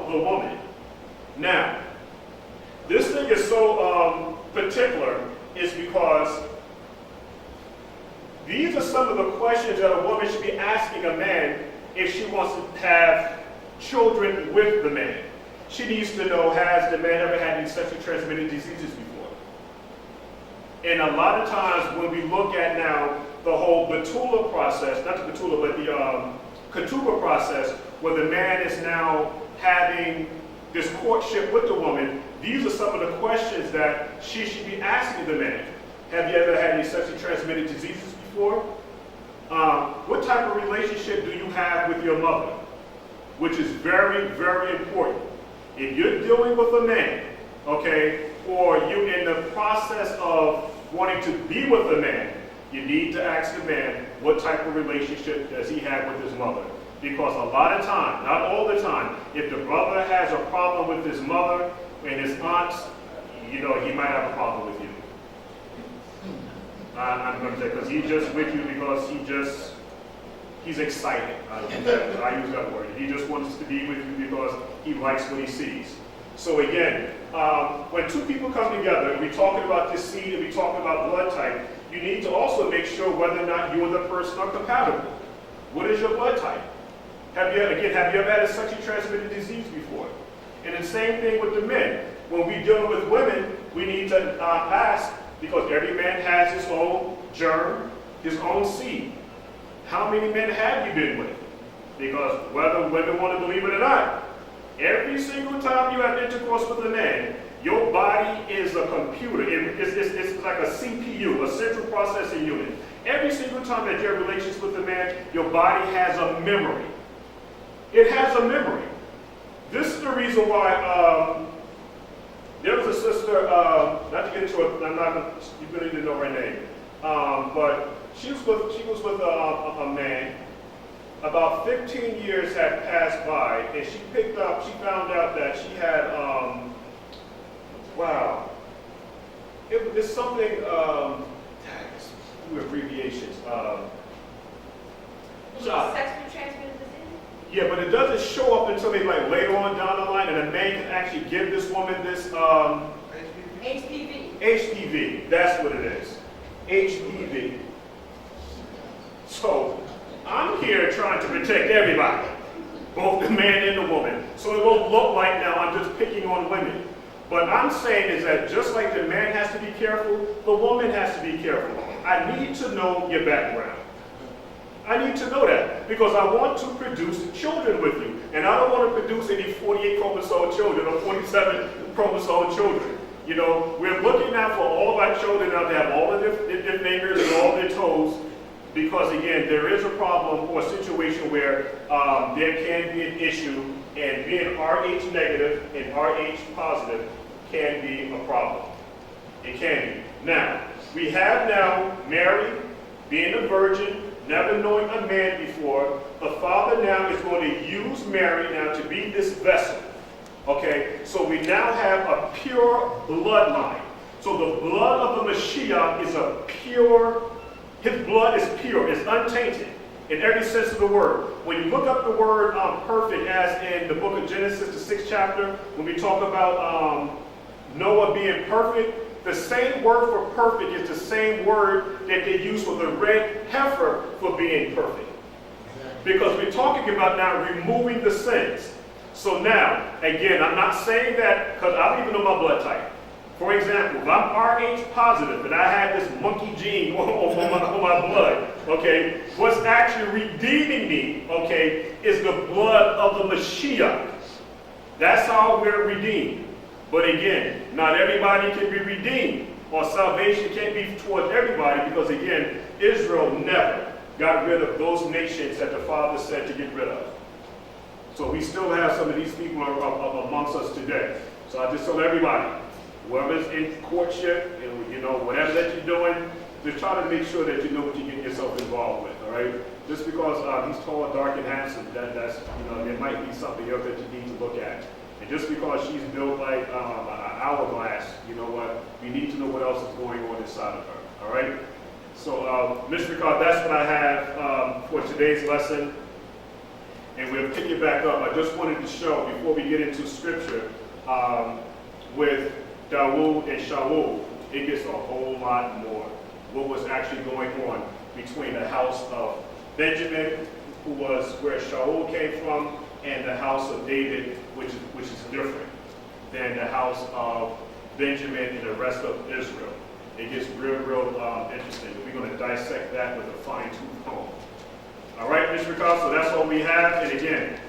of the woman. Now, this thing is so particular is because these are some of the questions that a woman should be asking a man if she wants to have children with the man. She needs to know, has the man ever had any sexually transmitted diseases before? And a lot of times when we look at now the whole Betula process, not the Betula, but the Ketubah process, where the man is now having this courtship with the woman, these are some of the questions that she should be asking the man. Have you ever had any sexually transmitted diseases before? What type of relationship do you have with your mother? Which is very, very important. If you're dealing with a man, okay, or you're in the process of wanting to be with a man, you need to ask the man what type of relationship does he have with his mother. Because a lot of time, not all the time, if the brother has a problem with his mother and his aunts, you know, he might have a problem with you. I'm going to say, because he's just with you because he's excited. I use that word. He just wants to be with you because he likes what he sees. So again, when two people come together and we're talking about this seed and we're talking about blood type, you need to also make sure whether or not you and the person are compatible. What is your blood type? Have you ever had a sexually transmitted disease before? And the same thing with the men. When we're dealing with women, we need to ask, because every man has his own germ, his own seed. How many men have you been with? Because whether women want to believe it or not, every single time you have intercourse with a man, your body is a computer. It's like a CPU, a central processing unit. Every single time that you have relations with a man, your body has a memory. It has a memory. This is the reason why there was a sister, not to get into it, you really need to know her name, but she was with a man. About 15 years had passed by, and she found out that she had, it's something, abbreviations. Sexually transmitted disease? Yeah, but it doesn't show up until like later on down the line, and a man can actually give this woman this, HPV. HPV, that's what it is. HPV. So, I'm here trying to protect everybody, both the man and the woman. So it won't look like now I'm just picking on women. What I'm saying is that just like the man has to be careful, the woman has to be careful. I need to know your background. I need to know that because I want to produce children with you. And I don't want to produce any 48 chromosome children or 47 chromosome children. You know, we're looking now for all of our children now to have all of their fingers and all their toes, because again, there is a problem or a situation where there can be an issue, and being Rh negative and Rh positive can be a problem. It can be. Now, we have now Mary being a virgin, never knowing a man before. The Father now is going to use Mary now to be this vessel. Okay, so we now have a pure bloodline. So the blood of the Mashiyach is a pure, his blood is pure, it's untainted in every sense of the word. When you look up the word perfect, as in the book of Genesis, the 6th chapter, when we talk about Noah being perfect, the same word for perfect is the same word that they use for the red heifer for being perfect. Because we're talking about now removing the sins. So now, again, I'm not saying that because I don't even know my blood type. For example, if I'm Rh positive and I have this monkey gene on my blood, okay, what's actually redeeming me, okay, is the blood of the Mashiyach. That's how we're redeemed. But again, not everybody can be redeemed, or salvation can't be towards everybody, because again, Israel never got rid of those nations that the Father said to get rid of. So we still have some of these people amongst us today. So I just tell everybody, whoever's in courtship, and you know, whatever that you're doing, just try to make sure that you know what you're getting yourself involved with, all right? Just because he's tall, dark, and handsome, that's, you know, there might be something else that you need to look at. And just because she's built like an hourglass, you know what, we need to know what else is going on inside of her, all right? So, Mr. Ricard, that's what I have for today's lesson. and we'll pick it back up. I just wanted to show, before we get into scripture, with Dawood and Shaul, it gets a whole lot more. What was actually going on between the house of Benjamin, who was where Shaul came from, and the house of David, which is different than the house of Benjamin and the rest of Israel. It gets real interesting. We're going to dissect that with a fine-tooth comb. All right, Mishra, so that's what we have. And again,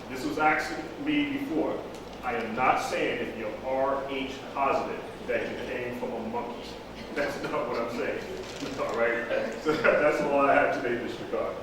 this was asked me before. I am not saying if you're RH positive that you came from a monkey. That's not what I'm saying. All right? So that's all I have today, Mr. God.